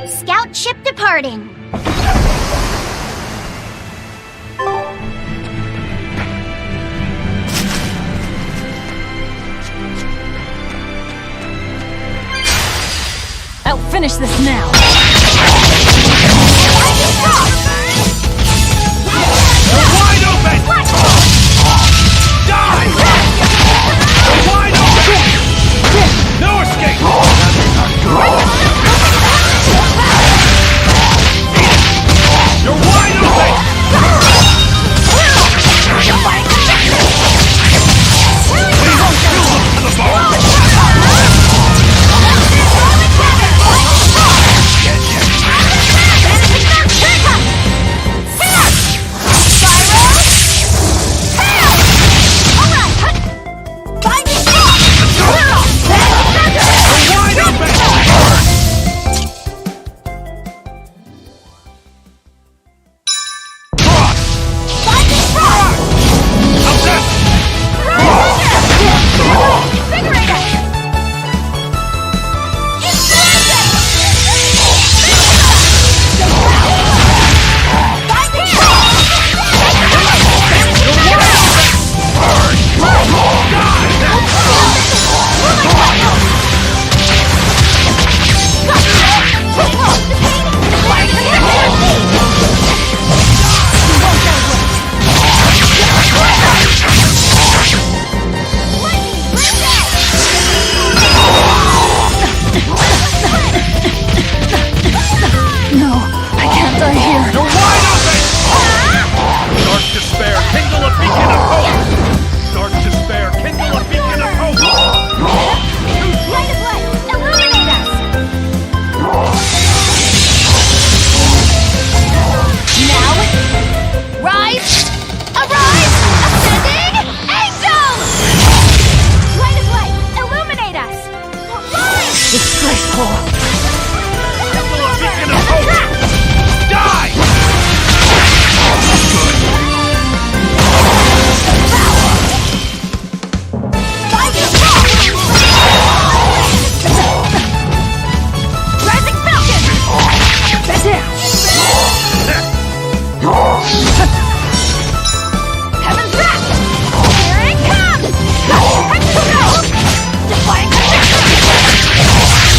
Scout ship departing. I'll finish this now. You're wide open! Die! You're wide open! No escape! You're wide open!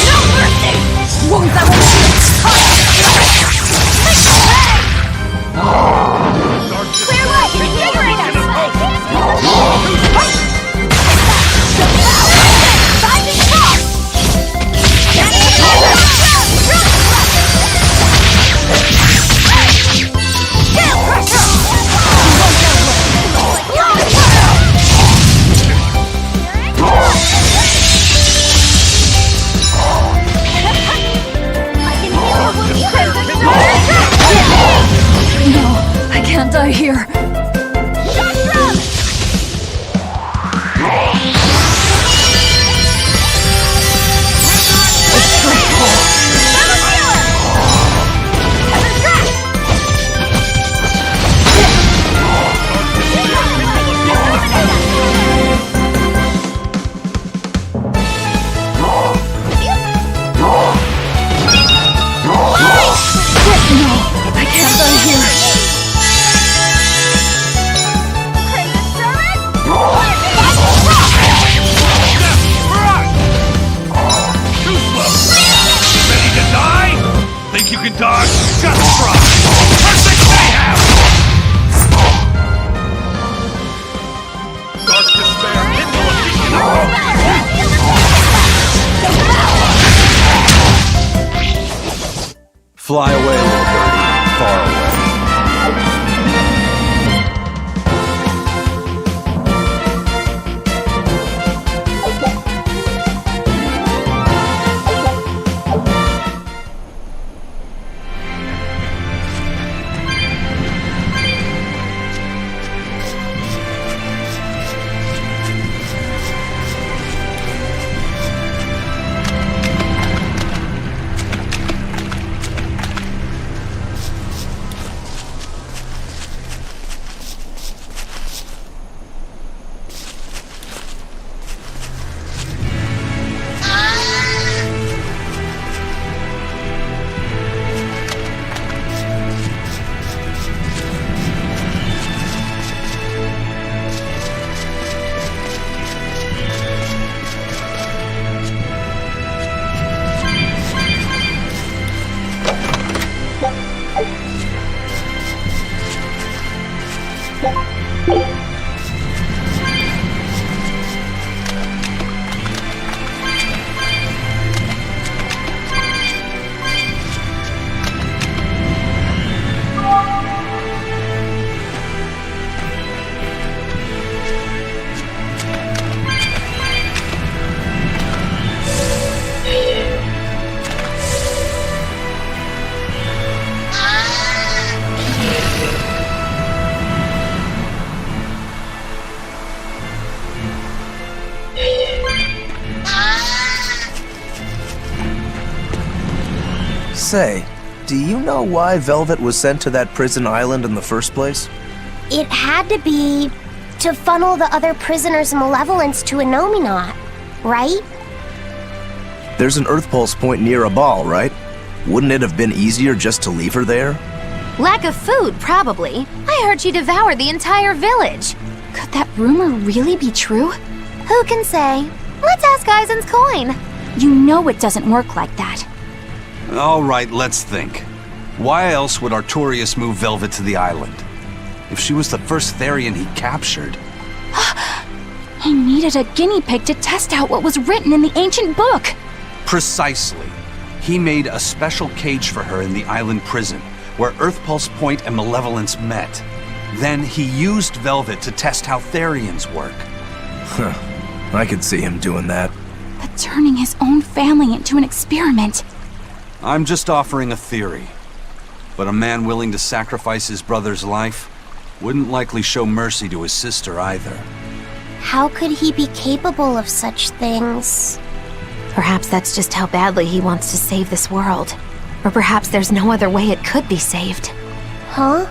No mercy! say, do you know why Velvet was sent to that prison island in the first place? It had to be to funnel the other prisoners' malevolence to Innominat, right? There's an Earth Pulse point near a ball, right? Wouldn't it have been easier just to leave her there? Lack of food, probably. I heard she devoured the entire village. Could that rumor really be true? Who can say? Let's ask Eisen's coin. You know it doesn't work like that. All right, let's think. Why else would Artorius move Velvet to the island? If she was the first Therian he captured. He needed a guinea pig to test out what was written in the ancient book. Precisely. He made a special cage for her in the island prison, where Earth Pulse Point and Malevolence met. Then he used Velvet to test how Therians work. Huh. I could see him doing that. But turning his own family into an experiment. I'm just offering a theory. But a man willing to sacrifice his brother's life wouldn't likely show mercy to his sister either. How could he be capable of such things? Perhaps that's just how badly he wants to save this world. Or perhaps there's no other way it could be saved. Huh?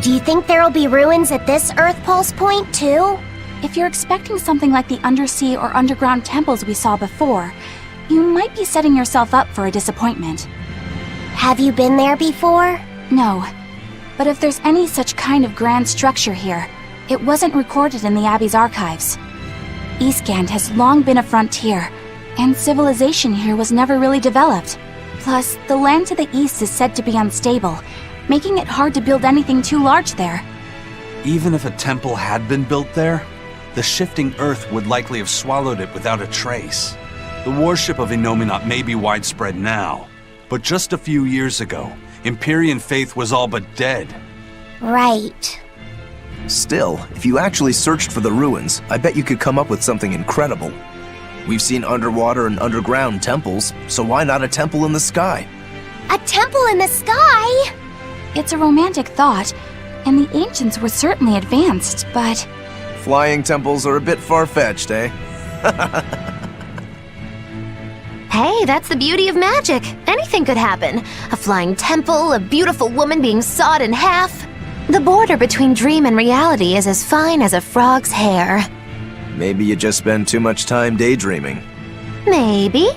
Do you think there'll be ruins at this Earth Pulse Point, too? If you're expecting something like the undersea or underground temples we saw before, you might be setting yourself up for a disappointment. Have you been there before? No. But if there's any such kind of grand structure here, it wasn't recorded in the Abbey's archives. Eastgand has long been a frontier, and civilization here was never really developed. Plus, the land to the east is said to be unstable, making it hard to build anything too large there. Even if a temple had been built there, the shifting earth would likely have swallowed it without a trace. The worship of Innominat may be widespread now, but just a few years ago, Empyrean faith was all but dead. Right. Still, if you actually searched for the ruins, I bet you could come up with something incredible. We've seen underwater and underground temples, so why not a temple in the sky? A temple in the sky? It's a romantic thought, and the ancients were certainly advanced, but... Flying temples are a bit far-fetched, eh? Hey, that's the beauty of magic. Anything could happen. A flying temple, a beautiful woman being sawed in half. The border between dream and reality is as fine as a frog's hair. Maybe you just spend too much time daydreaming. Maybe.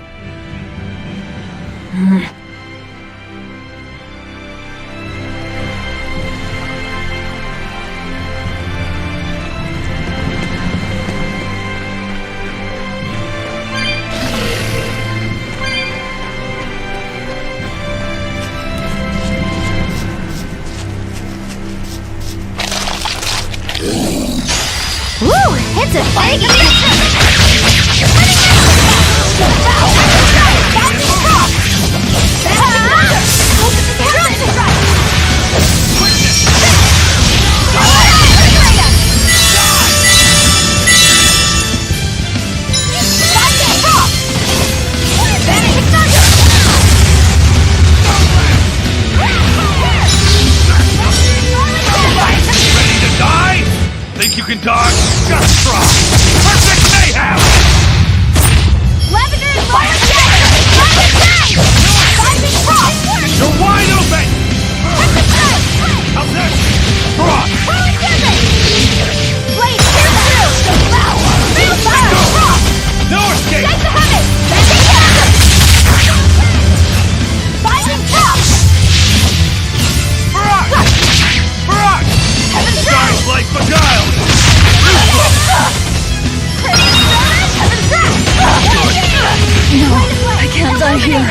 Woo! It's a big Ready to die? Think you can dodge? Just try! Perfect mayhem! You're wide open! How's this? Cross! No escape! Barak! Sounds like beguiled! No, I can't die here.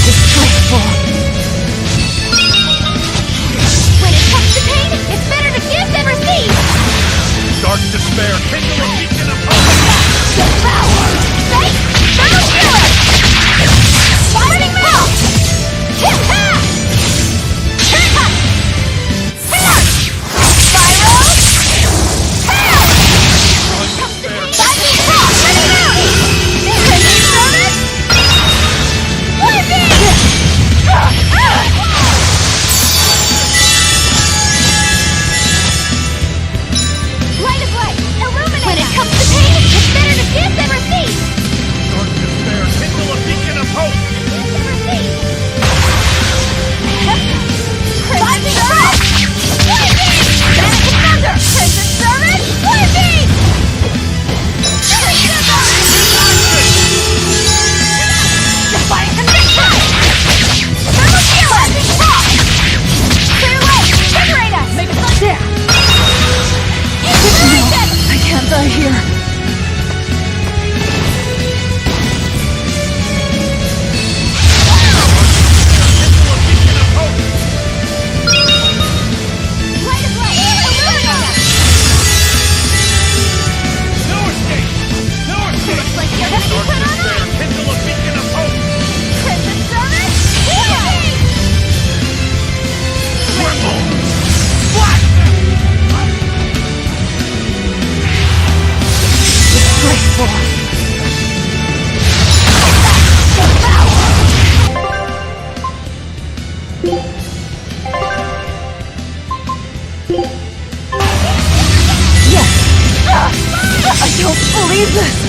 Disgraceful. don't believe this!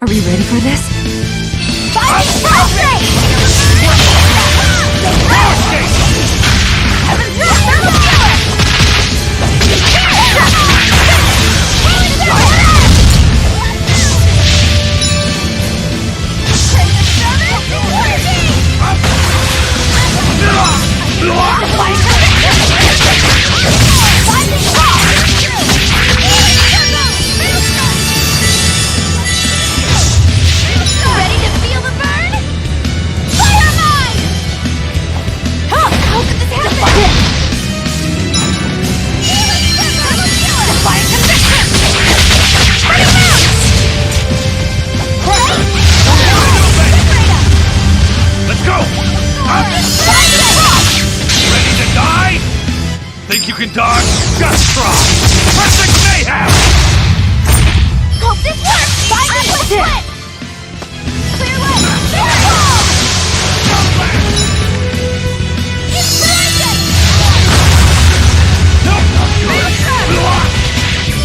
Are we ready for this? Think you can dodge? Just try! Perfect mayhem! Hope this works! Split! Clear way!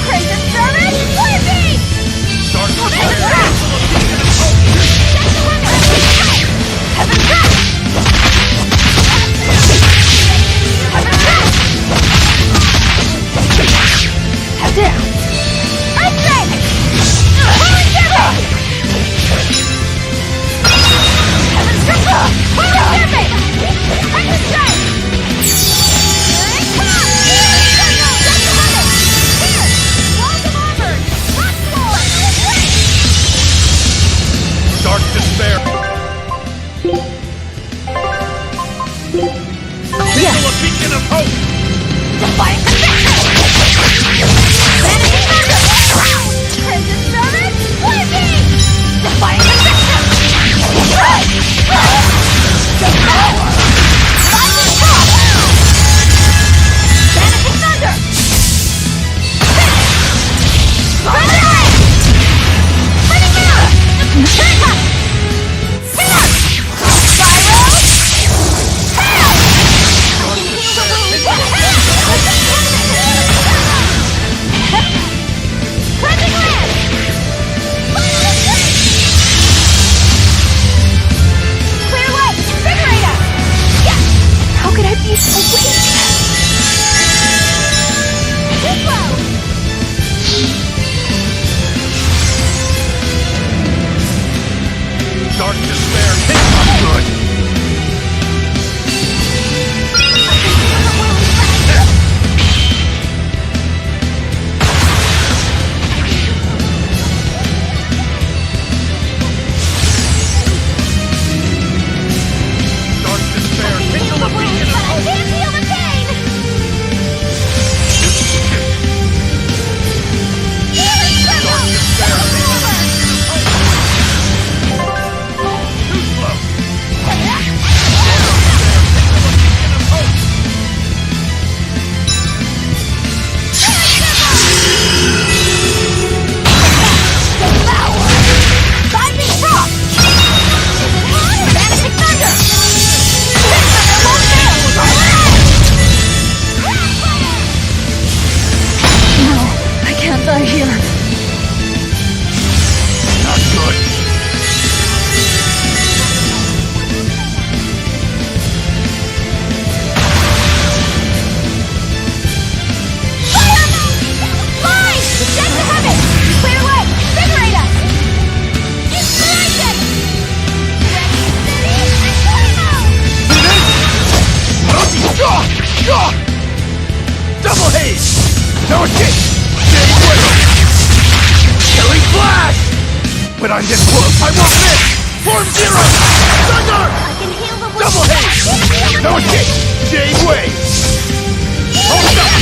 Crimson Service, Blazing! Start to Heaven Crest! Heaven Crest! When I'm this close, I won't miss! Form zero! Thunder! I can heal them with Double haste! No escape! Jade Wave! Hold up!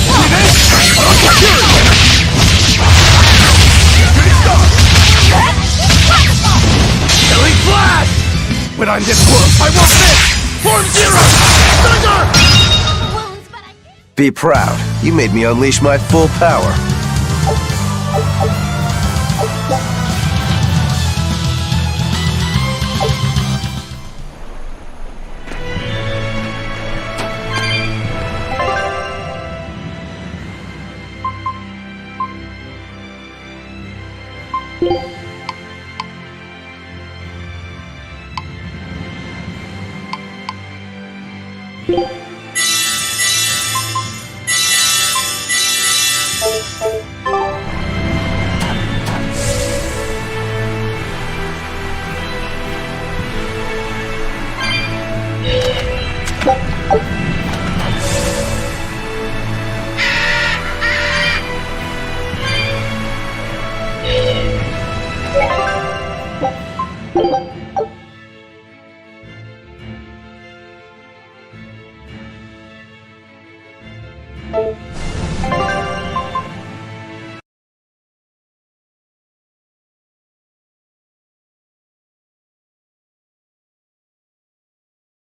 See this? Killing Flash! When I'm this close, I won't miss! Form zero! Thunder! Be proud. You made me unleash my full power.